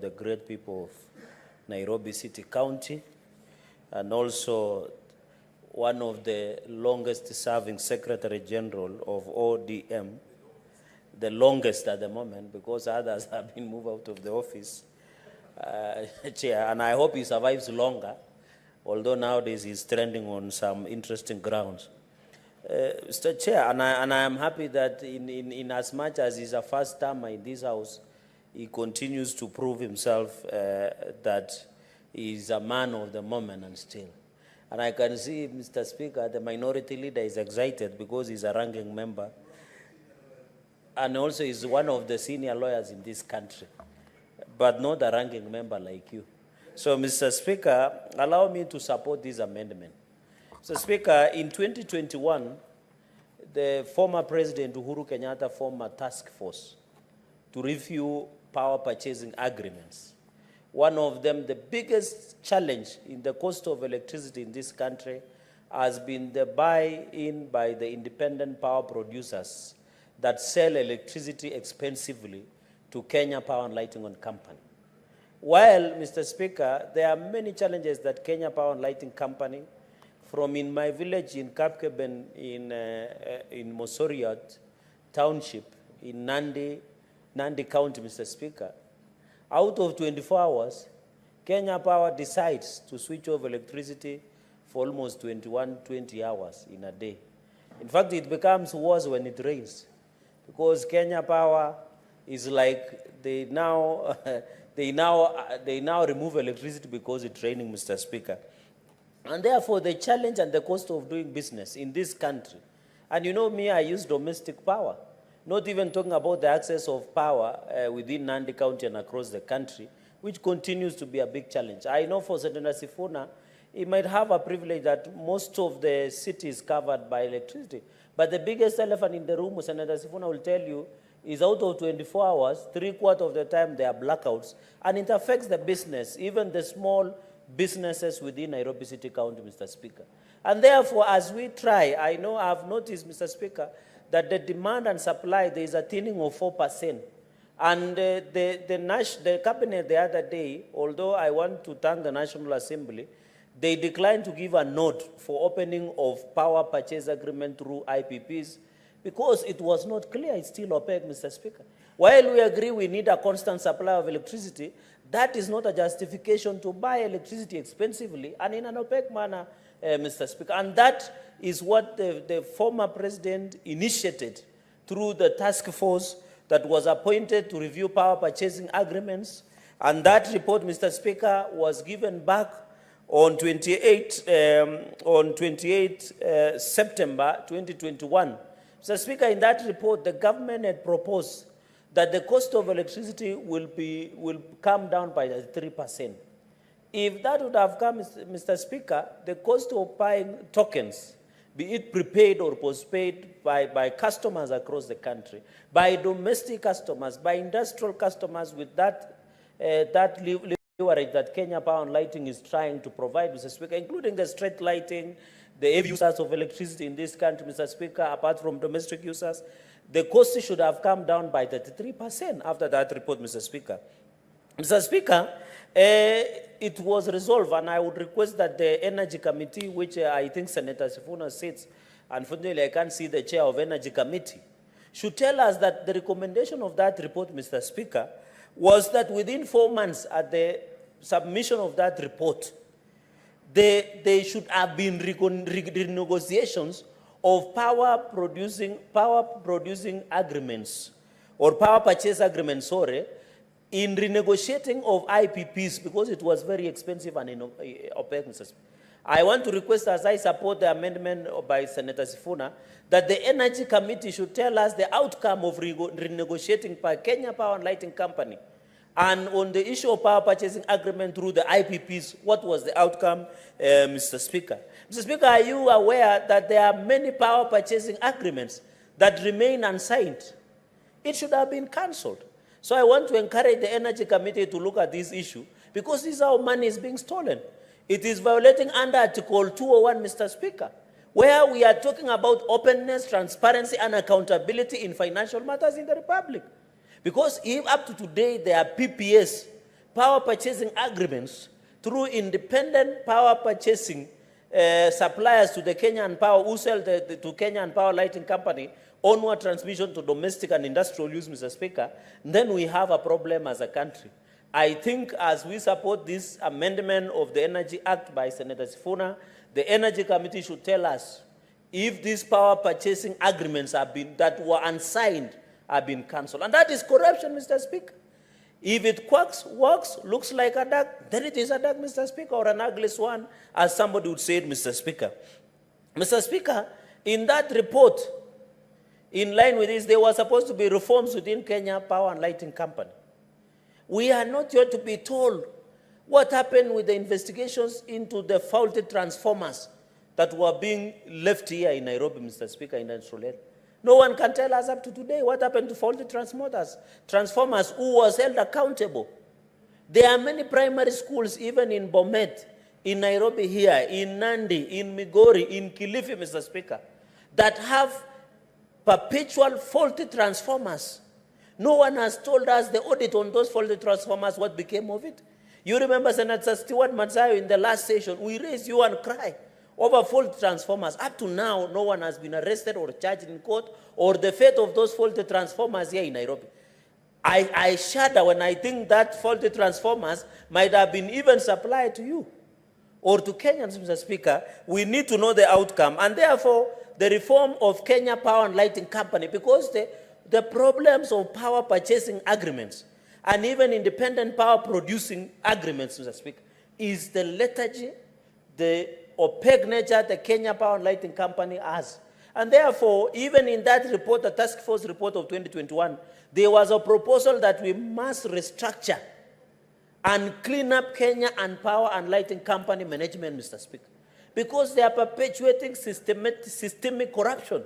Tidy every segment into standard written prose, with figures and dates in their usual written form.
the great people of Nairobi City County, and also one of the longest serving Secretary General of ODM, the longest at the moment because others have been moved out of the office, Chair, and I hope he survives longer, although nowadays he's trending on some interesting grounds. Mr. Chair, and I am happy that in as much as he's a first timer in this house, he continues to prove himself that he's a man of the moment and still. And I can see, Mr. Speaker, the minority leader is excited because he's a ranking member. And also is one of the senior lawyers in this country, but not a ranking member like you. So, Mr. Speaker, allow me to support this amendment. Mr. Speaker, in 2021, the former President Uhuru Kenyatta formed a task force to review power purchasing agreements. One of them, the biggest challenge in the cost of electricity in this country has been the buy-in by the independent power producers that sell electricity expensively to Kenya Power and Lighting Company. While, Mr. Speaker, there are many challenges that Kenya Power and Lighting Company, from in my village in Kapkeben in Mosoriot Township in Nandi County, Mr. Speaker, out of 24 hours, Kenya Power decides to switch off electricity for almost 20 hours in a day. In fact, it becomes worse when it rains, because Kenya Power is like they now remove electricity because it's raining, Mr. Speaker. And therefore, the challenge and the cost of doing business in this country, and you know me, I use domestic power, not even talking about the access of power within Nandi County and across the country, which continues to be a big challenge. I know for Senator Sifuna, he might have a privilege that most of the city is covered by electricity. But the biggest elephant in the room, Senator Sifuna will tell you, is out of 24 hours, 3/4 of the time there are blackouts, and it affects the business, even the small businesses within Nairobi City County, Mr. Speaker. And therefore, as we try, I know I've noticed, Mr. Speaker, that the demand and supply, there is a thinning of 4%. And the cabinet the other day, although I want to thank the National Assembly, they declined to give a nod for opening of power purchase agreement through IPPs because it was not clear. It's still opaque, Mr. Speaker. While we agree we need a constant supply of electricity, that is not a justification to buy electricity expensively and in an opaque manner, Mr. Speaker. And that is what the former president initiated through the task force that was appointed to review power purchasing agreements. And that report, Mr. Speaker, was given back on 28 September 2021. Mr. Speaker, in that report, the government had proposed that the cost of electricity will come down by 3%. If that would have come, Mr. Speaker, the cost of buying tokens, be it prepaid or postpaid by customers across the country, by domestic customers, by industrial customers with that leverage that Kenya Power and Lighting is trying to provide, Mr. Speaker, including the street lighting, the heavy users of electricity in this country, Mr. Speaker, apart from domestic users, the cost should have come down by 33% after that report, Mr. Speaker. Mr. Speaker, it was resolved, and I would request that the Energy Committee, which I think Senator Sifuna sits, unfortunately I can't see the chair of Energy Committee, should tell us that the recommendation of that report, Mr. Speaker, was that within 4 months at the submission of that report, there should have been renegotiations of power producing agreements, or power purchase agreements, sorry, in renegotiating of IPPs, because it was very expensive and opaque. I want to request, as I support the amendment by Senator Sifuna, that the Energy Committee should tell us the outcome of renegotiating by Kenya Power and Lighting Company. And on the issue of power purchasing agreement through the IPPs, what was the outcome, Mr. Speaker? Mr. Speaker, are you aware that there are many power purchasing agreements that remain unsigned? It should have been cancelled. So I want to encourage the Energy Committee to look at this issue, because this is how money is being stolen. It is violating under Article 201, Mr. Speaker, where we are talking about openness, transparency, and accountability in financial matters in the Republic. Because if up to today there are PPAs power purchasing agreements through independent power purchasing suppliers to the Kenyan Power, who sell to Kenyan Power Lighting Company, onward transmission to domestic and industrial use, Mr. Speaker, then we have a problem as a country. I think as we support this amendment of the Energy Act by Senator Sifuna, the Energy Committee should tell us if these power purchasing agreements that were unsigned have been cancelled. And that is corruption, Mr. Speaker. If it works, looks like a duck, then it is a duck, Mr. Speaker, or an ugly swan, as somebody would say, Mr. Speaker. Mr. Speaker, in that report, in line with this, there were supposed to be reforms within Kenya Power and Lighting Company. We are not yet to be told what happened with the investigations into the faulty transformers that were being left here in Nairobi, Mr. Speaker, in the industrial area. No one can tell us up to today what happened to faulty transformers who was held accountable. There are many primary schools, even in Bomet, in Nairobi here, in Nandi, in Migori, in Kilifi, Mr. Speaker, that have perpetual faulty transformers. No one has told us the audit on those faulty transformers, what became of it. You remember Senator Stewart Matsayo in the last session, we raised you and cry over faulty transformers. Up to now, no one has been arrested or charged in court or the fate of those faulty transformers here in Nairobi. I shudder when I think that faulty transformers might have been even supplied to you or to Kenyans, Mr. Speaker. We need to know the outcome. And therefore, the reform of Kenya Power and Lighting Company, because the problems of power purchasing agreements and even independent power producing agreements, Mr. Speaker, is the lethargy, the opaque nature the Kenya Power and Lighting Company has. And therefore, even in that report, the task force report of 2021, there was a proposal that we must restructure and clean up Kenya and Power and Lighting Company management, Mr. Speaker, because they are perpetuating systemic corruption.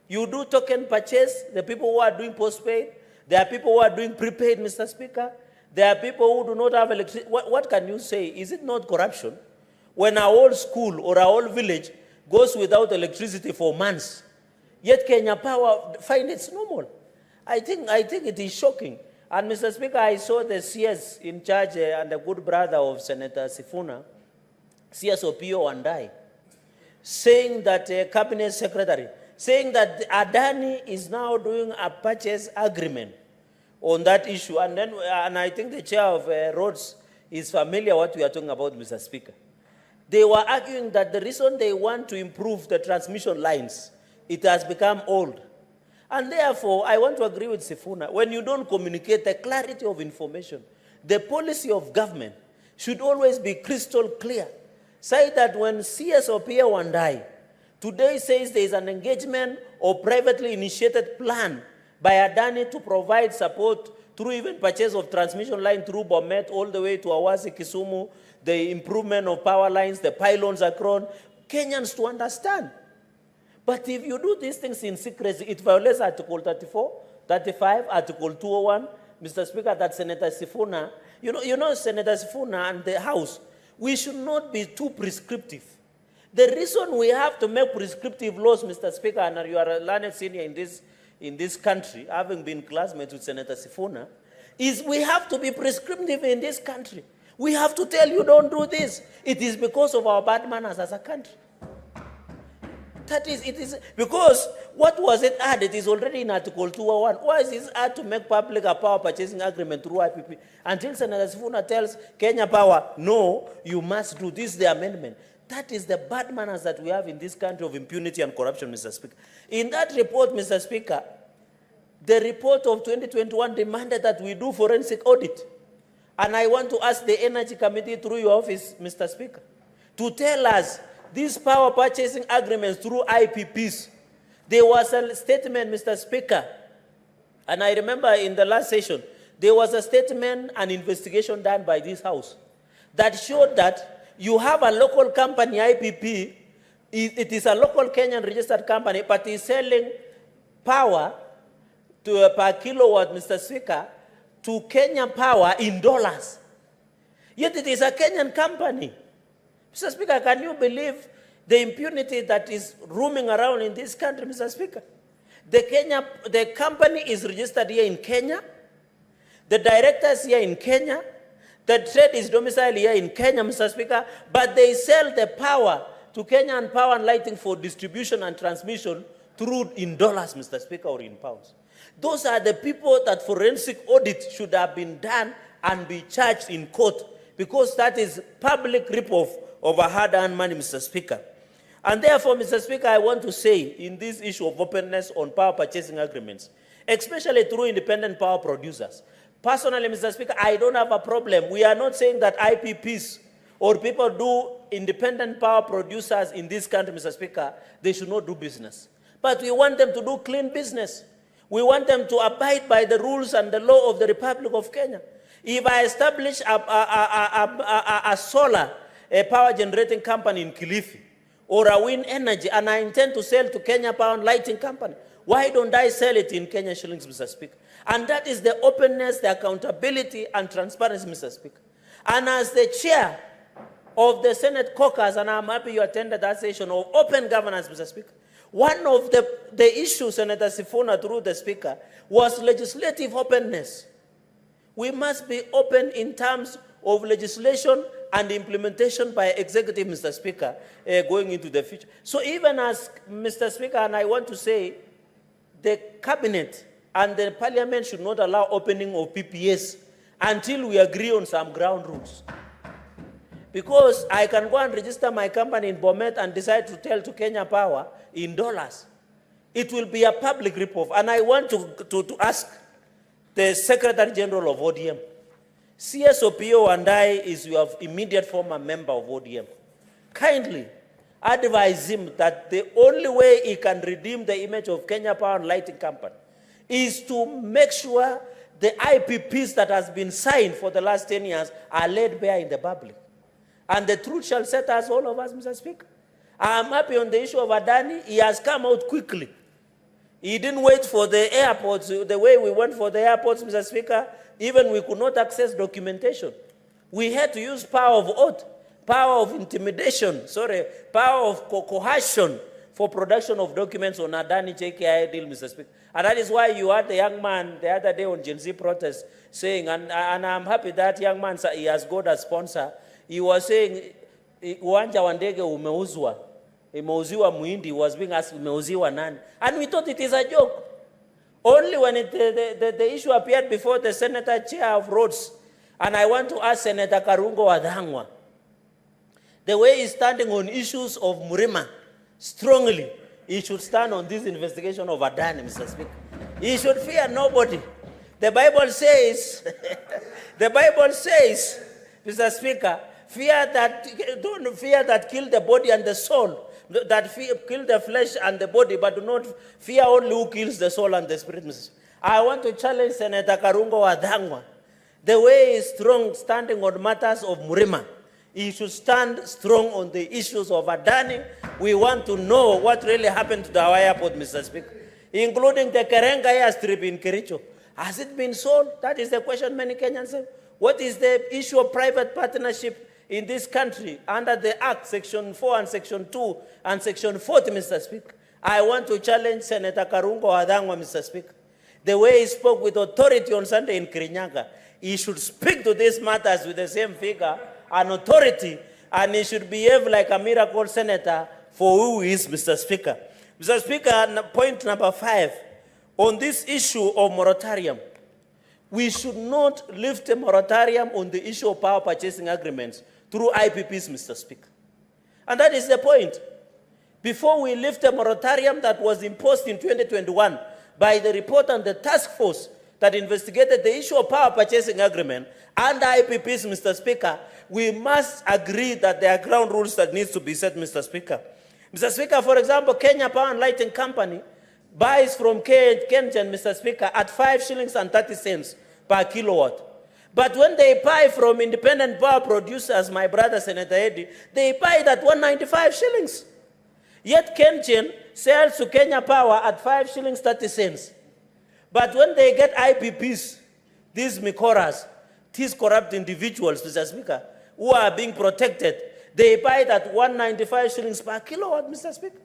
You do token purchase, the people who are doing postpaid, there are people who are doing prepaid, Mr. Speaker. There are people who do not have electricity. What can you say? Is it not corruption when our whole school or our whole village goes without electricity for months, yet Kenya Power find it's normal? I think it is shocking. And Mr. Speaker, I saw the CS in charge and the good brother of Senator Sifuna, CS Wandayi, saying that cabinet secretary, saying that Adani is now doing a purchase agreement on that issue. And then, and I think the chair of roads is familiar what we are talking about, Mr. Speaker. They were arguing that the reason they want to improve the transmission lines, it has become old. And therefore, I want to agree with Sifuna, when you don't communicate the clarity of information, the policy of government should always be crystal clear. Say that when CS Wandayi today says there is an engagement or privately initiated plan by Adani to provide support through even purchase of transmission line through Bomet all the way to Awasi, Kisumu, the improvement of power lines, the pylons are grown, Kenyans to understand. But if you do these things in secrecy, it violates Article 34, 35, Article 201, Mr. Speaker, that Senator Sifuna, you know Senator Sifuna and the House, we should not be too prescriptive. The reason we have to make prescriptive laws, Mr. Speaker, and you are a learned senior in this country, having been classmates with Senator Sifuna, is we have to be prescriptive in this country. We have to tell you, don't do this. It is because of our bad manners as a country. It is because what was it added? It is already in Article 201. Why is it added to make public a power purchasing agreement through IPP? Until Senator Sifuna tells Kenya Power, no, you must do this, the amendment. That is the bad manners that we have in this country of impunity and corruption, Mr. Speaker. In that report, Mr. Speaker, the report of 2021 demanded that we do forensic audit. And I want to ask the Energy Committee through your office, Mr. Speaker, to tell us these power purchasing agreements through IPPs. There was a statement, Mr. Speaker, and I remember in the last session, there was a statement, an investigation done by this House that showed that you have a local company, IPP, it is a local Kenyan registered company, but is selling power to per kilowatt, Mr. Speaker, to Kenya Power in dollars. Yet it is a Kenyan company. Mr. Speaker, can you believe the impunity that is roaming around in this country, Mr. Speaker? The company is registered here in Kenya. The directors here in Kenya. The trade is domiciled here in Kenya, Mr. Speaker, but they sell the power to Kenyan Power and Lighting for distribution and transmission through in dollars, Mr. Speaker, or in pounds. Those are the people that forensic audit should have been done and be charged in court, because that is public rip-off of a hard-earned money, Mr. Speaker. And therefore, Mr. Speaker, I want to say in this issue of openness on power purchasing agreements, especially through independent power producers, personally, Mr. Speaker, I don't have a problem. We are not saying that IPPs or people do independent power producers in this country, Mr. Speaker, they should not do business. But we want them to do clean business. We want them to abide by the rules and the law of the Republic of Kenya. If I establish a solar power generating company in Kilifi, or a wind energy, and I intend to sell to Kenya Power and Lighting Company, why don't I sell it in Kenya shillings, Mr. Speaker? And that is the openness, the accountability, and transparency, Mr. Speaker. And as the chair of the Senate caucus, and I'm happy you attended that session of open governance, Mr. Speaker, one of the issues, Senator Sifuna, through the Speaker, was legislative openness. We must be open in terms of legislation and implementation by executive, Mr. Speaker, going into the future. So even as, Mr. Speaker, and I want to say, the cabinet and the parliament should not allow opening of PPAs until we agree on some ground rules. Because I can go and register my company in Bomet and decide to tell to Kenya Power in dollars. It will be a public rip-off. And I want to ask the Secretary General of ODM, CS Wandayi is your immediate former member of ODM. Kindly advise him that the only way he can redeem the image of Kenya Power and Lighting Company is to make sure the IPPs that has been signed for the last 10 years are laid bare in the public. And the truth shall set us, all of us, Mr. Speaker. I am happy on the issue of Adani. He has come out quickly. He didn't wait for the airports, the way we went for the airports, Mr. Speaker. Even we could not access documentation. We had to use power of oath, power of intimidation, power of coercion for production of documents on Adani JKI deal, Mr. Speaker. And that is why you had the young man the other day on Gen Z protest saying, and I'm happy that young man, he has got a sponsor. He was saying, uwanja wa ndege umeuzwa. Imeuziwa muhindi, was being asked, umeuziwa nani? And we thought it is a joke. Only when the issue appeared before the Senator Chair of Roads, and I want to ask Senator Karungo Wadhangwa, the way he's standing on issues of Murima, strongly, he should stand on this investigation of Adani, Mr. Speaker. He should fear nobody. The Bible says, the Bible says, Mr. Speaker, don't fear that kill the body and the soul, that kill the flesh and the body, but do not fear only who kills the soul and the spirit, Mr. Speaker. I want to challenge Senator Karungo Wadhangwa. The way he is strong standing on matters of Murima, he should stand strong on the issues of Adani. We want to know what really happened to the airport, Mr. Speaker, including the Kerenga airstrip in Kericho. Has it been sold? That is the question many Kenyans have. What is the issue of private partnership in this country under the Act, Section 4 and Section 2 and Section 40, Mr. Speaker? I want to challenge Senator Karungo Wadhangwa, Mr. Speaker. The way he spoke with authority on Sunday in Kirinyaga, he should speak to these matters with the same figure and authority, and he should behave like a miracle senator for who he is, Mr. Speaker. Mr. Speaker, point number 5, on this issue of moratorium, we should not lift a moratorium on the issue of power purchasing agreements through IPPs, Mr. Speaker. And that is the point. Before we lift a moratorium that was imposed in 2021 by the report on the task force that investigated the issue of power purchasing agreement and IPPs, Mr. Speaker, we must agree that there are ground rules that needs to be set, Mr. Speaker. Mr. Speaker, for example, Kenya Power and Lighting Company buys from Kengen, Mr. Speaker, at 5 shillings and 30 cents per kilowatt. But when they buy from independent power producers, my brother Senator Eddie, they buy it at 195 shillings. Yet Kengen sells to Kenya Power at 5 shillings 30 cents. But when they get IPPs, these Mikoras, these corrupt individuals, Mr. Speaker, who are being protected, they buy it at 195 shillings per kilowatt, Mr. Speaker.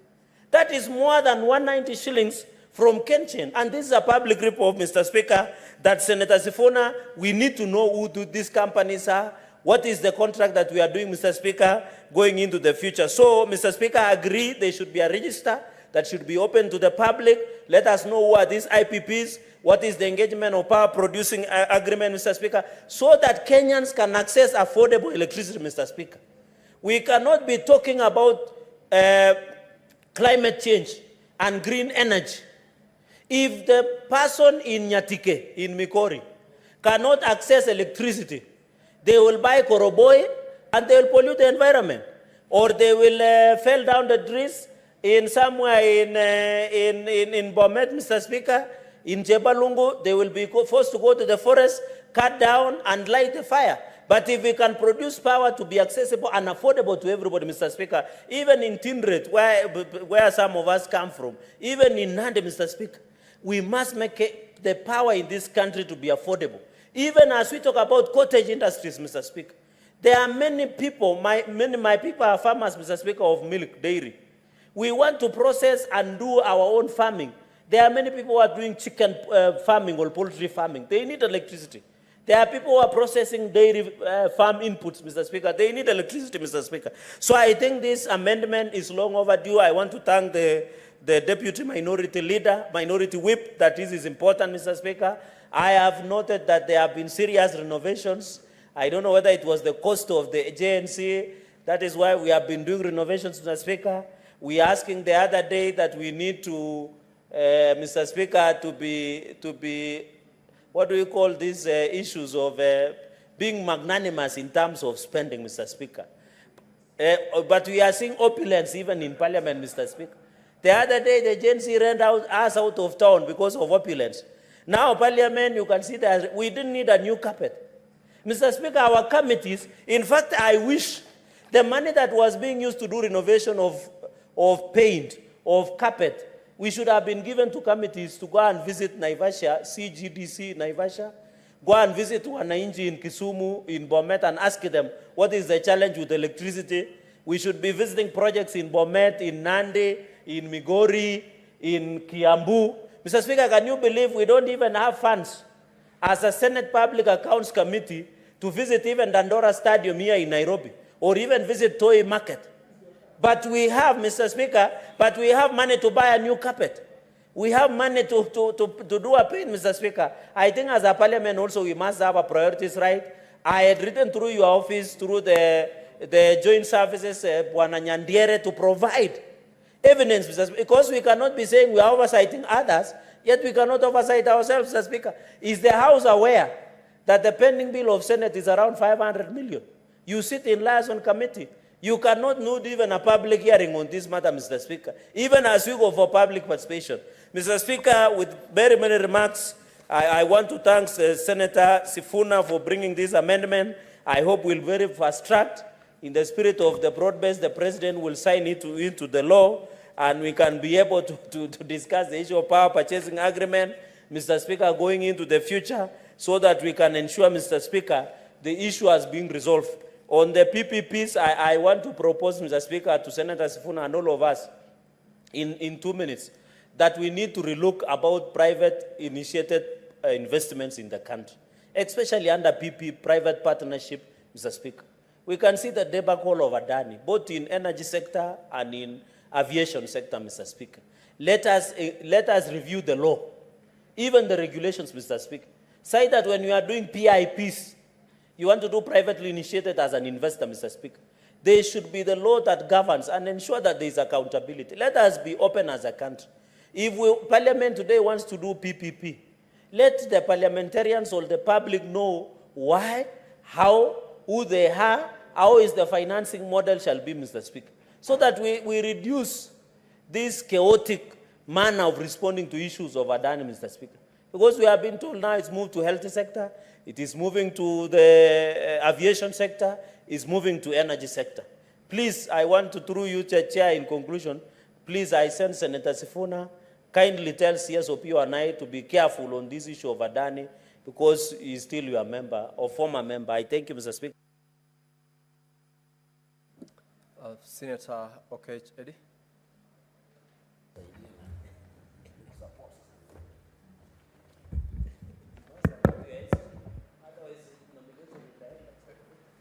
That is more than 190 shillings from Kenchen. And this is a public report, Mr. Speaker, that Senator Sifuna, we need to know who these companies are, what is the contract that we are doing, Mr. Speaker, going into the future. So, Mr. Speaker, I agree there should be a register that should be open to the public. Let us know who are these IPPs, what is the engagement of power producing agreement, Mr. Speaker, so that Kenyans can access affordable electricity, Mr. Speaker. We cannot be talking about climate change and green energy if the person in Nyatike, in Mikori, cannot access electricity. They will buy Koroboi and they will pollute the environment. Or they will fell down the trees in somewhere in Bomet, Mr. Speaker, in Jebalungu. They will be forced to go to the forest, cut down and light the fire. But if we can produce power to be accessible and affordable to everybody, Mr. Speaker, even in Tindret, where some of us come from, even in Nandi, Mr. Speaker, we must make the power in this country to be affordable. Even as we talk about cottage industries, Mr. Speaker, there are many people, my people are farmers, Mr. Speaker, of milk, dairy. We want to process and do our own farming. There are many people who are doing chicken farming or poultry farming. They need electricity. There are people who are processing dairy farm inputs, Mr. Speaker. They need electricity, Mr. Speaker. So I think this amendment is long overdue. I want to thank the Deputy Minority Leader, Minority Whip, that is important, Mr. Speaker. I have noted that there have been serious renovations. I don't know whether it was the cost of the JNC. That is why we have been doing renovations, Mr. Speaker. We are asking the other day that we need to, Mr. Speaker, to be what do you call these issues of being magnanimous in terms of spending, Mr. Speaker. But we are seeing opulence even in Parliament, Mr. Speaker. The other day, the JNC ran us out of town because of opulence. Now, Parliament, you can see that we didn't need a new carpet. Mr. Speaker, our committees, in fact, I wish the money that was being used to do renovation of paint, of carpet, we should have been given to committees to go and visit Naivasha, CGDC Naivasha, go and visit Wanainji in Kisumu, in Bomet, and ask them what is the challenge with electricity. We should be visiting projects in Bomet, in Nandi, in Migori, in Kiambu. Mr. Speaker, can you believe we don't even have funds as a Senate Public Accounts Committee to visit even Dandora Stadium here in Nairobi, or even visit Toi Market? But we have, Mr. Speaker, but we have money to buy a new carpet. We have money to do a paint, Mr. Speaker. I think as a Parliament also we must have our priorities right. I had written through your office, through the joint services, Bwana Nyandiere, to provide evidence, Mr. Speaker, because we cannot be saying we are oversighting others, yet we cannot oversight ourselves, Mr. Speaker. Is the House aware that the pending bill of Senate is around 500 million? You sit in liaison committee. You cannot do even a public hearing on this matter, Mr. Speaker, even as we go for public participation. Mr. Speaker, with very many remarks, I want to thank Senator Sifuna for bringing this amendment. I hope we'll very fast-tracked. In the spirit of the broad-based, the President will sign it into the law, and we can be able to discuss the issue of power purchasing agreement, Mr. Speaker, going into the future, so that we can ensure, Mr. Speaker, the issue has been resolved. On the PPPs, I want to propose, Mr. Speaker, to Senator Sifuna and all of us in 2 minutes, that we need to relook about private-initiated investments in the country, especially under PP, private partnership, Mr. Speaker. We can see the debacle of Adani, both in energy sector and in aviation sector, Mr. Speaker. Let us review the law, even the regulations, Mr. Speaker. Say that when you are doing PIPs, you want to do privately initiated as an investor, Mr. Speaker. There should be the law that governs and ensure that there is accountability. Let us be open as a country. If Parliament today wants to do PPP, let the parliamentarians or the public know why, how, who they are, how is the financing model shall be, Mr. Speaker, so that we reduce this chaotic manner of responding to issues of Adani, Mr. Speaker. Because we have been told now it's moved to health sector, it is moving to the aviation sector, it's moving to energy sector. Please, I want to, through you, Chair, in conclusion, please, I send Senator Sifuna, kindly tell CSOP and I to be careful on this issue of Adani, because he is still your member, or former member. I thank you, Mr. Speaker. Senator Okech Eddie.